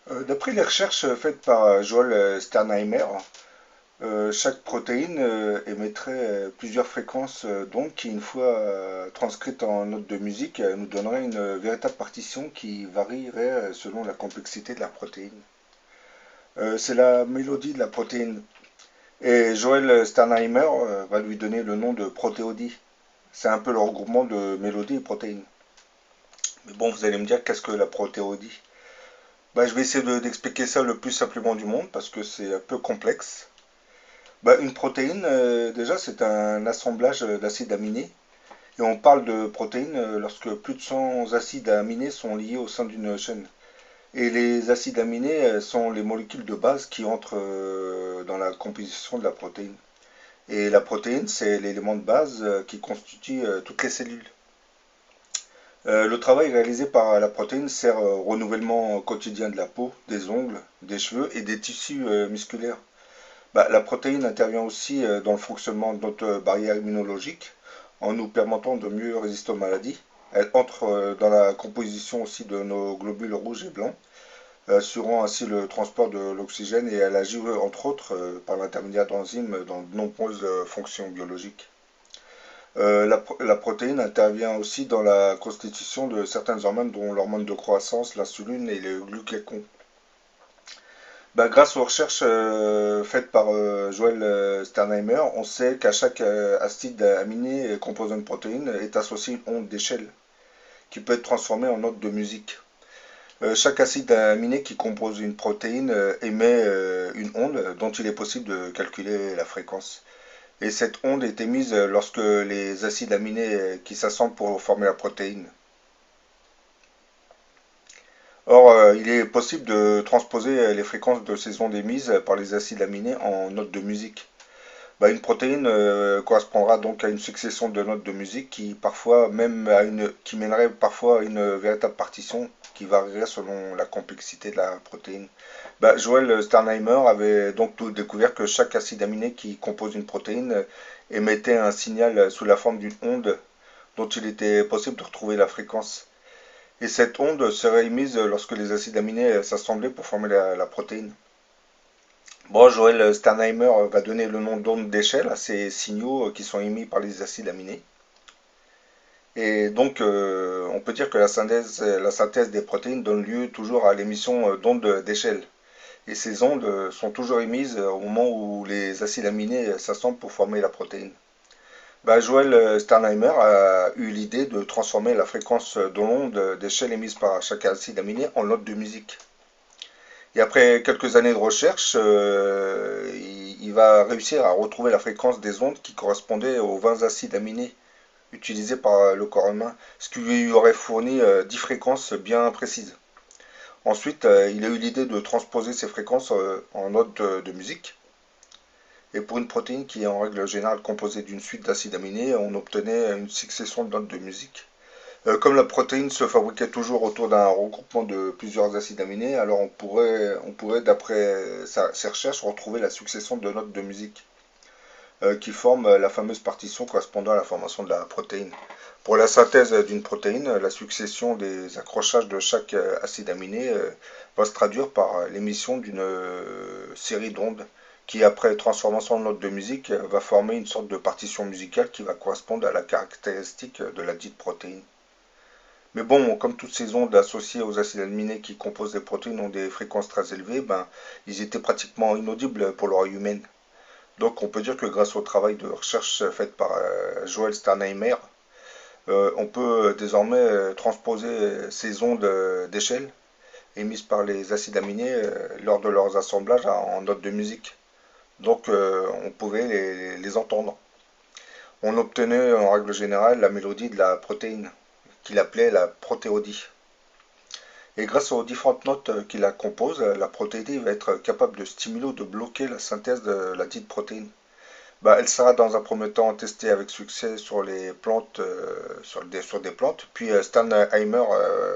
D'après les recherches faites par Joel Sternheimer, chaque protéine émettrait plusieurs fréquences d'ondes qui, une fois transcrites en notes de musique, nous donnerait une véritable partition qui varierait selon la complexité de la protéine. C'est la mélodie de la protéine. Et Joel Sternheimer va lui donner le nom de protéodie. C'est un peu le regroupement de mélodie et protéines. Mais bon, vous allez me dire qu'est-ce que la protéodie? Je vais essayer d'expliquer ça le plus simplement du monde parce que c'est un peu complexe. Une protéine, déjà, c'est un assemblage d'acides aminés. Et on parle de protéines lorsque plus de 100 acides aminés sont liés au sein d'une chaîne. Et les acides aminés sont les molécules de base qui entrent dans la composition de la protéine. Et la protéine, c'est l'élément de base qui constitue toutes les cellules. Le travail réalisé par la protéine sert au renouvellement quotidien de la peau, des ongles, des cheveux et des tissus musculaires. La protéine intervient aussi dans le fonctionnement de notre barrière immunologique en nous permettant de mieux résister aux maladies. Elle entre dans la composition aussi de nos globules rouges et blancs, assurant ainsi le transport de l'oxygène et elle agit entre autres par l'intermédiaire d'enzymes dans de nombreuses fonctions biologiques. La protéine intervient aussi dans la constitution de certaines hormones dont l'hormone de croissance, l'insuline et le glucagon. Grâce aux recherches faites par Joel Sternheimer, on sait qu'à chaque acide aminé composant une protéine est associée une onde d'échelle qui peut être transformée en note de musique. Chaque acide aminé qui compose une protéine émet une onde dont il est possible de calculer la fréquence. Et cette onde est émise lorsque les acides aminés qui s'assemblent pour former la protéine. Or, il est possible de transposer les fréquences de ces ondes émises par les acides aminés en notes de musique. Une protéine correspondra donc à une succession de notes de musique qui mènerait parfois à une véritable partition qui varierait selon la complexité de la protéine. Joel Sternheimer avait donc tout découvert que chaque acide aminé qui compose une protéine émettait un signal sous la forme d'une onde dont il était possible de retrouver la fréquence. Et cette onde serait émise lorsque les acides aminés s'assemblaient pour former la protéine. Joel Sternheimer va donner le nom d'onde d'échelle à ces signaux qui sont émis par les acides aminés. Et donc, on peut dire que la synthèse des protéines donne lieu toujours à l'émission d'ondes d'échelle. Et ces ondes sont toujours émises au moment où les acides aminés s'assemblent pour former la protéine. Joel Sternheimer a eu l'idée de transformer la fréquence de l'onde d'échelle émise par chaque acide aminé en note de musique. Et après quelques années de recherche, il va réussir à retrouver la fréquence des ondes qui correspondaient aux 20 acides aminés utilisés par le corps humain, ce qui lui aurait fourni 10 fréquences bien précises. Ensuite, il a eu l'idée de transposer ces fréquences en notes de musique. Et pour une protéine qui est en règle générale composée d'une suite d'acides aminés, on obtenait une succession de notes de musique. Comme la protéine se fabriquait toujours autour d'un regroupement de plusieurs acides aminés, alors on pourrait d'après ces recherches, retrouver la succession de notes de musique qui forment la fameuse partition correspondant à la formation de la protéine. Pour la synthèse d'une protéine, la succession des accrochages de chaque acide aminé va se traduire par l'émission d'une série d'ondes qui, après transformation en notes de musique, va former une sorte de partition musicale qui va correspondre à la caractéristique de la dite protéine. Mais bon, comme toutes ces ondes associées aux acides aminés qui composent les protéines ont des fréquences très élevées, ils étaient pratiquement inaudibles pour l'oreille humaine. Donc on peut dire que grâce au travail de recherche fait par Joel Sternheimer, on peut désormais transposer ces ondes d'échelle émises par les acides aminés lors de leurs assemblages en notes de musique. Donc on pouvait les entendre. On obtenait en règle générale la mélodie de la protéine, qu'il appelait la protéodie. Et grâce aux différentes notes qui la composent, la protéodie va être capable de stimuler ou de bloquer la synthèse de la dite protéine. Elle sera dans un premier temps testée avec succès sur les plantes, sur des plantes, puis Sternheimer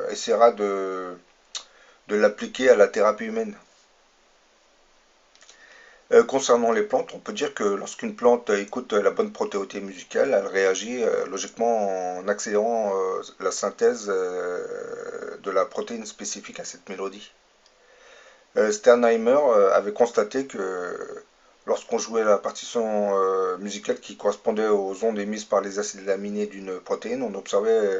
essaiera de l'appliquer à la thérapie humaine. Concernant les plantes, on peut dire que lorsqu'une plante écoute la bonne protéodie musicale, elle réagit logiquement en accélérant la synthèse de la protéine spécifique à cette mélodie. Sternheimer avait constaté que lorsqu'on jouait la partition musicale qui correspondait aux ondes émises par les acides aminés d'une protéine, on observait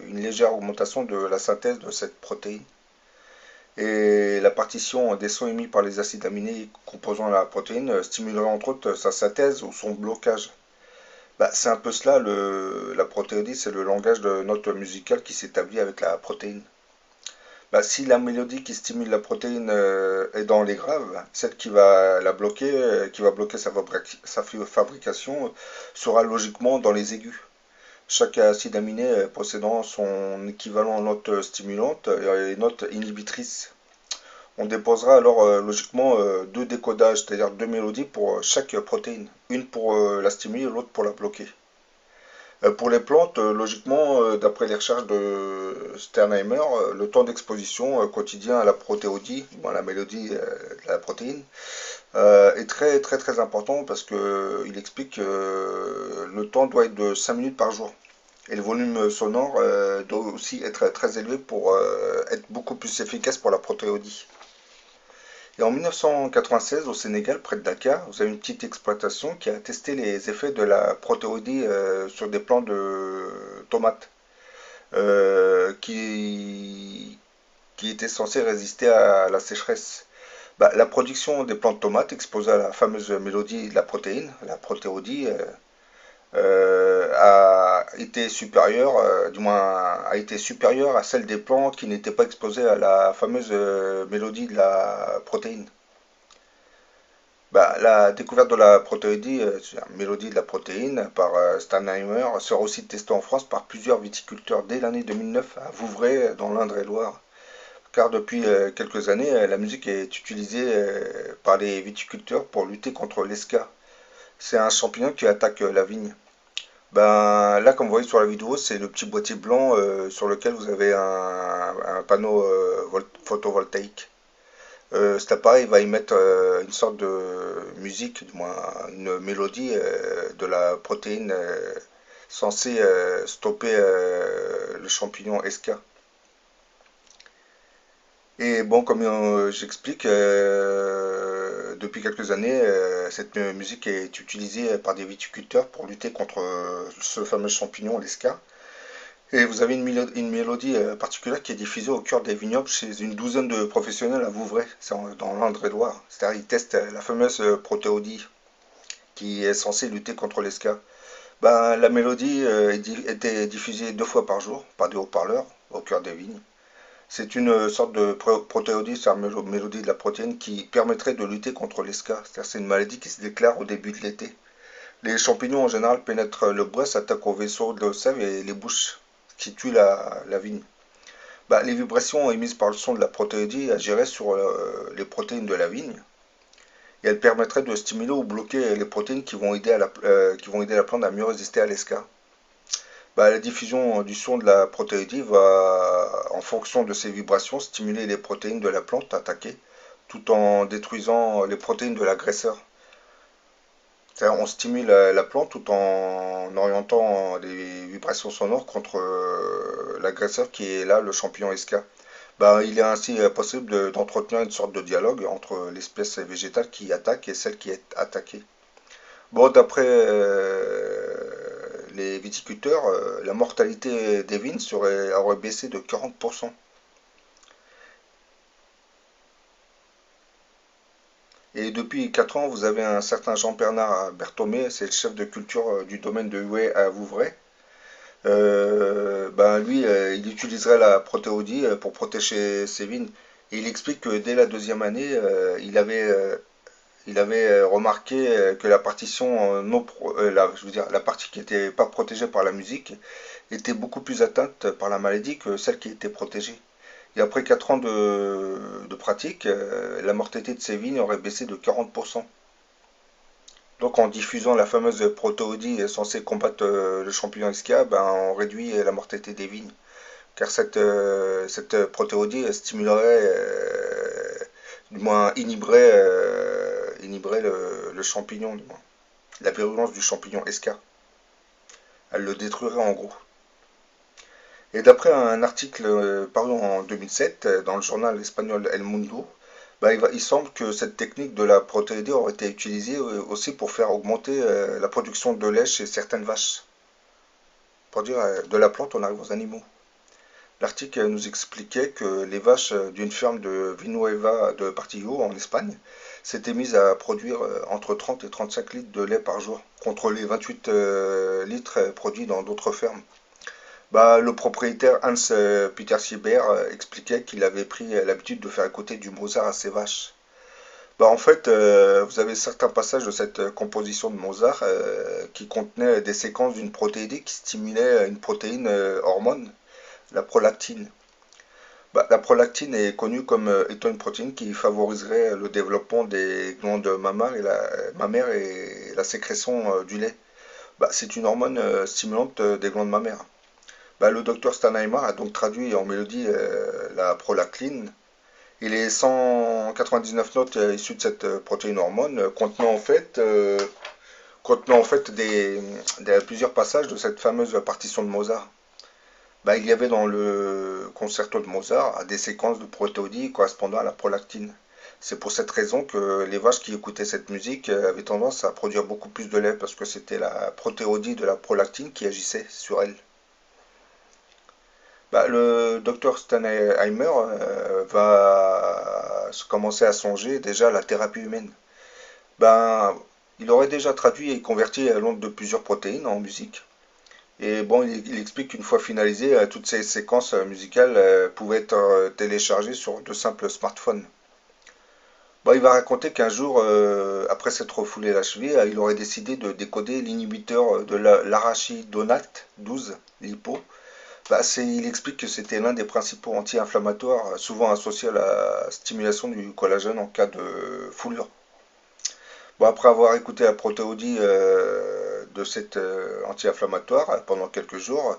une légère augmentation de la synthèse de cette protéine. Et la partition des sons émis par les acides aminés composant la protéine stimulerait entre autres sa synthèse ou son blocage. Bah, c'est un peu cela, la protéodie, c'est le langage de note musicale qui s'établit avec la protéine. Bah, si la mélodie qui stimule la protéine est dans les graves, celle qui va la bloquer, qui va bloquer sa fabrication, sera logiquement dans les aigus. Chaque acide aminé possédant son équivalent en note stimulante et note inhibitrice. On déposera alors logiquement deux décodages, c'est-à-dire deux mélodies pour chaque protéine. Une pour la stimuler et l'autre pour la bloquer. Pour les plantes, logiquement, d'après les recherches de Sternheimer, le temps d'exposition quotidien à la protéodie, bon, à la mélodie de la protéine, est très très très important parce que il explique que le temps doit être de 5 minutes par jour. Et le volume sonore doit aussi être très élevé pour être beaucoup plus efficace pour la protéodie. Et en 1996, au Sénégal, près de Dakar, vous avez une petite exploitation qui a testé les effets de la protéodie sur des plants de tomates qui étaient censés résister à la sécheresse. Bah, la production des plants de tomates exposée à la fameuse mélodie de la protéine, la protéodie, a été supérieure, du moins a été supérieure à celle des plants qui n'étaient pas exposés à la fameuse mélodie de la protéine. Bah, la découverte de la protéodie, la mélodie de la protéine par Steinheimer sera aussi testée en France par plusieurs viticulteurs dès l'année 2009 à Vouvray dans l'Indre-et-Loire. Car depuis quelques années, la musique est utilisée par les viticulteurs pour lutter contre l'esca. C'est un champignon qui attaque la vigne. Ben, là, comme vous voyez sur la vidéo, c'est le petit boîtier blanc sur lequel vous avez un panneau photovoltaïque. Cet appareil va émettre une sorte de musique, du moins une mélodie de la protéine censée stopper le champignon esca. Et bon, comme j'explique, depuis quelques années, cette musique est utilisée par des viticulteurs pour lutter contre ce fameux champignon, l'esca. Et vous avez une mélodie particulière qui est diffusée au cœur des vignobles chez une douzaine de professionnels à Vouvray, c'est dans l'Indre-et-Loire. C'est-à-dire ils testent la fameuse protéodie qui est censée lutter contre l'esca. Ben, la mélodie était diffusée 2 fois par jour par des haut-parleurs au cœur des vignes. C'est une sorte de protéodie, c'est la mélodie de la protéine qui permettrait de lutter contre l'esca. C'est-à-dire c'est une maladie qui se déclare au début de l'été. Les champignons en général pénètrent le bois, s'attaquent aux vaisseaux de la sève et les bouches, ce qui tue la vigne. Bah, les vibrations émises par le son de la protéodie agiraient sur les protéines de la vigne et elles permettraient de stimuler ou bloquer les protéines qui vont aider la plante à mieux résister à l'esca. Bah, la diffusion du son de la protéodie va, en fonction de ces vibrations, stimuler les protéines de la plante attaquée, tout en détruisant les protéines de l'agresseur. C'est-à-dire, on stimule la plante tout en orientant les vibrations sonores contre l'agresseur qui est là, le champignon esca. Bah, il est ainsi possible d'entretenir une sorte de dialogue entre l'espèce végétale qui attaque et celle qui est attaquée. Bon, d'après les viticulteurs, la mortalité des vignes aurait baissé de 40%. Et depuis 4 ans, vous avez un certain Jean-Bernard Berthomé, c'est le chef de culture du domaine de Huet à Vouvray. Ben lui, il utiliserait la protéodie pour protéger ses vignes. Et il explique que dès la deuxième année, il avait remarqué que la partition non je veux dire, la partie qui n'était pas protégée par la musique était beaucoup plus atteinte par la maladie que celle qui était protégée. Et après 4 ans de pratique, la mortalité de ces vignes aurait baissé de 40%. Donc en diffusant la fameuse protéodie censée combattre le champignon SK, ben, on réduit la mortalité des vignes. Car cette protéodie stimulerait, du moins inhiberait le champignon, du moins, la virulence du champignon SK. Elle le détruirait en gros. Et d'après un article paru en 2007 dans le journal espagnol El Mundo, Il semble que cette technique de la protéidée aurait été utilisée aussi pour faire augmenter la production de lait chez certaines vaches. Pour dire de la plante, on arrive aux animaux. L'article nous expliquait que les vaches d'une ferme de Vinueva de Partillo en Espagne s'étaient mises à produire entre 30 et 35 litres de lait par jour, contre les 28 litres produits dans d'autres fermes. Le propriétaire Hans Peter Sieber expliquait qu'il avait pris l'habitude de faire écouter du Mozart à ses vaches. Vous avez certains passages de cette composition de Mozart qui contenaient des séquences d'une protéidée qui stimulait une protéine hormone, la prolactine. La prolactine est connue comme étant une protéine qui favoriserait le développement des glandes mammaires et la sécrétion du lait. C'est une hormone stimulante des glandes mammaires. Le docteur Steinheimer a donc traduit en mélodie la prolactine et les 199 notes issues de cette protéine hormone contenant en fait plusieurs passages de cette fameuse partition de Mozart. Il y avait dans le concerto de Mozart des séquences de protéodie correspondant à la prolactine. C'est pour cette raison que les vaches qui écoutaient cette musique avaient tendance à produire beaucoup plus de lait parce que c'était la protéodie de la prolactine qui agissait sur elles. Le docteur Steinheimer va commencer à songer déjà à la thérapie humaine. Il aurait déjà traduit et converti l'onde de plusieurs protéines en musique. Et il explique qu'une fois finalisées, toutes ces séquences musicales pouvaient être téléchargées sur de simples smartphones. Il va raconter qu'un jour, après s'être refoulé la cheville, il aurait décidé de décoder l'inhibiteur de l'arachidonate 12, LiPo. Il explique que c'était l'un des principaux anti-inflammatoires souvent associés à la stimulation du collagène en cas de foulure. Après avoir écouté la protéodie de cet anti-inflammatoire pendant quelques jours,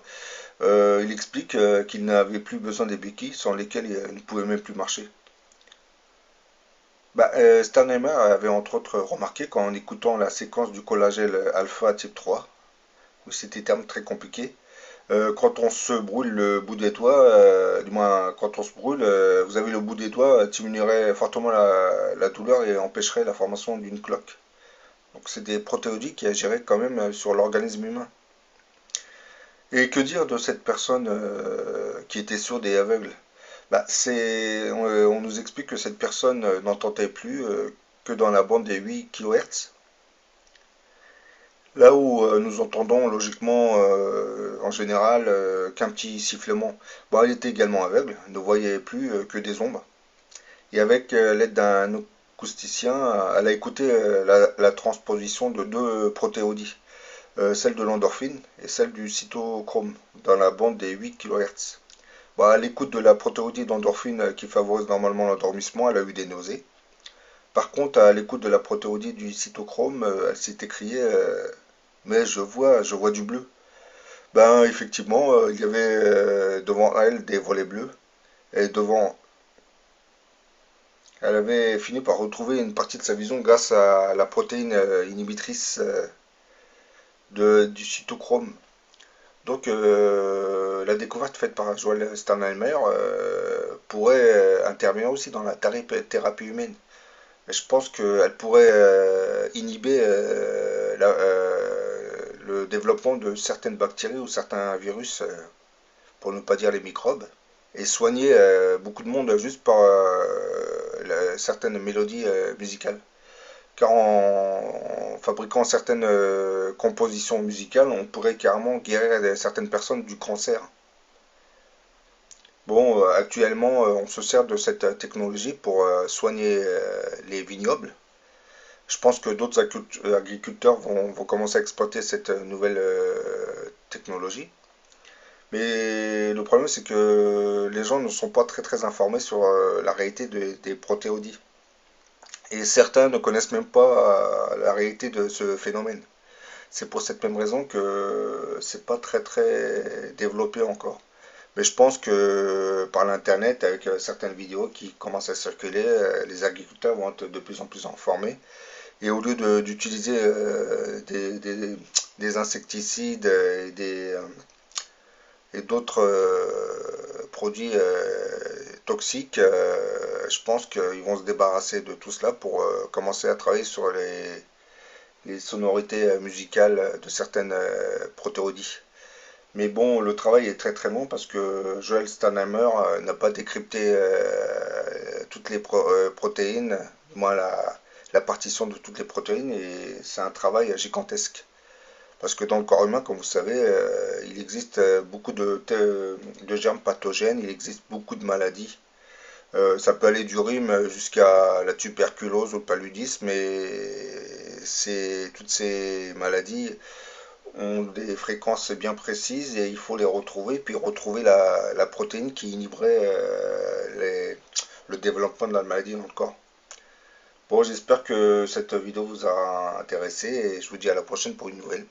il explique qu'il n'avait plus besoin des béquilles sans lesquelles il ne pouvait même plus marcher. Steinheimer avait entre autres remarqué qu'en écoutant la séquence du collagène alpha type 3, où c'était terme très compliqué, quand on se brûle le bout des doigts, du moins quand on se brûle, vous avez le bout des doigts, diminuerait fortement la douleur et empêcherait la formation d'une cloque. Donc c'est des protéodies qui agiraient quand même sur l'organisme humain. Et que dire de cette personne qui était sourde et aveugle? On nous explique que cette personne n'entendait plus que dans la bande des 8 kHz. Là où nous entendons logiquement en général qu'un petit sifflement. Elle était également aveugle, ne voyait plus que des ombres. Et avec l'aide d'un acousticien, elle a écouté la transposition de deux protéodies, celle de l'endorphine et celle du cytochrome, dans la bande des 8 kHz. À l'écoute de la protéodie d'endorphine qui favorise normalement l'endormissement, elle a eu des nausées. Par contre, à l'écoute de la protéodie du cytochrome, elle s'est écriée mais je vois du bleu. Effectivement, il y avait devant elle des volets bleus. Et devant, elle avait fini par retrouver une partie de sa vision grâce à la protéine inhibitrice du cytochrome. Donc, la découverte faite par Joel Steinheimer pourrait intervenir aussi dans la thérapie humaine. Et je pense qu'elle pourrait inhiber le développement de certaines bactéries ou certains virus, pour ne pas dire les microbes, et soigner beaucoup de monde juste par certaines mélodies musicales. Car en fabriquant certaines compositions musicales, on pourrait carrément guérir certaines personnes du cancer. Actuellement, on se sert de cette technologie pour soigner les vignobles. Je pense que d'autres agriculteurs vont commencer à exploiter cette nouvelle technologie. Mais le problème, c'est que les gens ne sont pas très très informés sur la réalité des protéodies. Et certains ne connaissent même pas la réalité de ce phénomène. C'est pour cette même raison que c'est pas très très développé encore. Mais je pense que par l'internet, avec certaines vidéos qui commencent à circuler, les agriculteurs vont être de plus en plus informés. Et au lieu d'utiliser des insecticides et d'autres produits toxiques, je pense qu'ils vont se débarrasser de tout cela pour commencer à travailler sur les sonorités musicales de certaines protéodies. Mais bon, le travail est très très long parce que Joel Steinheimer n'a pas décrypté toutes les protéines, du moins la partition de toutes les protéines, et c'est un travail gigantesque. Parce que dans le corps humain, comme vous savez, il existe beaucoup de germes pathogènes, il existe beaucoup de maladies. Ça peut aller du rhume jusqu'à la tuberculose ou le paludisme, mais toutes ces maladies ont des fréquences bien précises et il faut les retrouver, puis retrouver la protéine qui inhiberait le développement de la maladie dans le corps. Bon, j'espère que cette vidéo vous a intéressé et je vous dis à la prochaine pour une nouvelle.